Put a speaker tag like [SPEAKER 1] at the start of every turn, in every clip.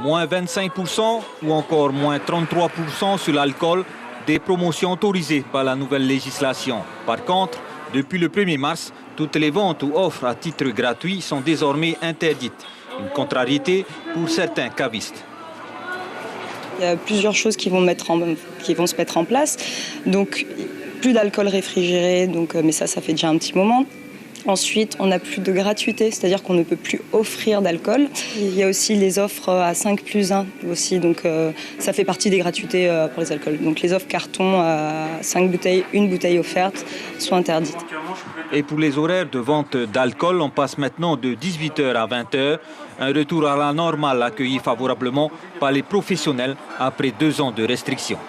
[SPEAKER 1] moins 25% ou encore moins 33% sur l'alcool, des promotions autorisées par la nouvelle législation. Par contre, depuis le 1er mars, toutes les ventes ou offres à titre gratuit sont désormais interdites. Une contrariété pour certains cavistes.
[SPEAKER 2] Il y a plusieurs choses qui vont se mettre en place. Donc, plus d'alcool réfrigéré, mais ça fait déjà un petit moment. Ensuite, on n'a plus de gratuité, c'est-à-dire qu'on ne peut plus offrir d'alcool. Il y a aussi les offres à 5+1 aussi, donc ça fait partie des gratuités pour les alcools. Donc les offres carton à 5 bouteilles, une bouteille offerte sont interdites.
[SPEAKER 1] Et pour les horaires de vente d'alcool, on passe maintenant de 18h à 20h. Un retour à la normale accueilli favorablement par les professionnels après 2 ans de restrictions.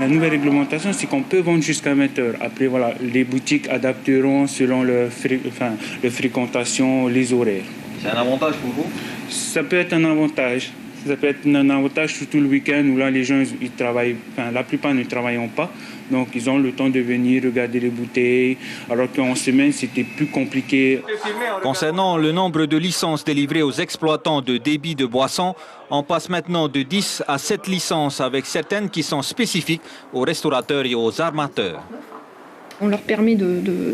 [SPEAKER 3] La nouvelle réglementation, c'est qu'on peut vendre jusqu'à 20h. Après, voilà, les boutiques adapteront selon leur fréquentation, les horaires.
[SPEAKER 1] C'est un avantage pour vous?
[SPEAKER 3] Ça peut être un avantage. Ça peut être un avantage surtout le week-end où là, les gens, ils travaillent, la plupart ne travaillent pas. Donc, ils ont le temps de venir regarder les bouteilles, alors qu'en semaine, c'était plus compliqué.
[SPEAKER 1] Concernant le nombre de licences délivrées aux exploitants de débit de boissons, on passe maintenant de 10 à 7 licences avec certaines qui sont spécifiques aux restaurateurs et aux armateurs.
[SPEAKER 4] On leur permet,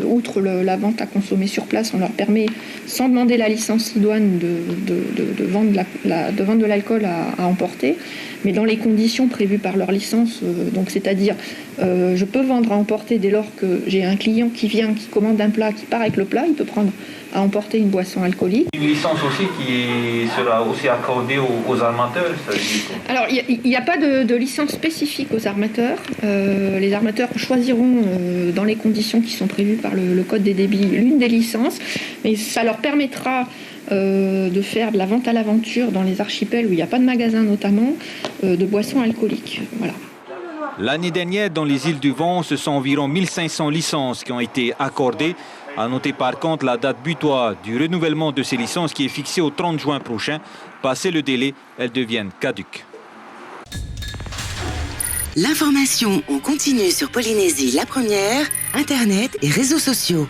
[SPEAKER 4] outre la vente à consommer sur place, on leur permet, sans demander la licence idoine, de vendre de l'alcool à emporter, mais dans les conditions prévues par leur licence. Donc, c'est-à-dire, je peux vendre à emporter dès lors que j'ai un client qui vient, qui commande un plat, qui part avec le plat, il peut prendre à emporter une boisson alcoolique.
[SPEAKER 1] Une licence aussi qui sera aussi accordée aux armateurs, ça veut dire quoi?
[SPEAKER 4] Alors, il n'y a pas de licence spécifique aux armateurs. Les armateurs choisiront dans les conditions qui sont prévues par le Code des débits l'une des licences, mais ça leur permettra de faire de la vente à l'aventure dans les archipels où il n'y a pas de magasin notamment, de boissons alcooliques. Voilà.
[SPEAKER 1] L'année dernière, dans les îles du Vent, ce sont environ 1500 licences qui ont été accordées. À noter par contre la date butoir du renouvellement de ces licences qui est fixée au 30 juin prochain. Passé le délai, elles deviennent caduques.
[SPEAKER 5] L'information en continu sur Polynésie la première, Internet et réseaux sociaux.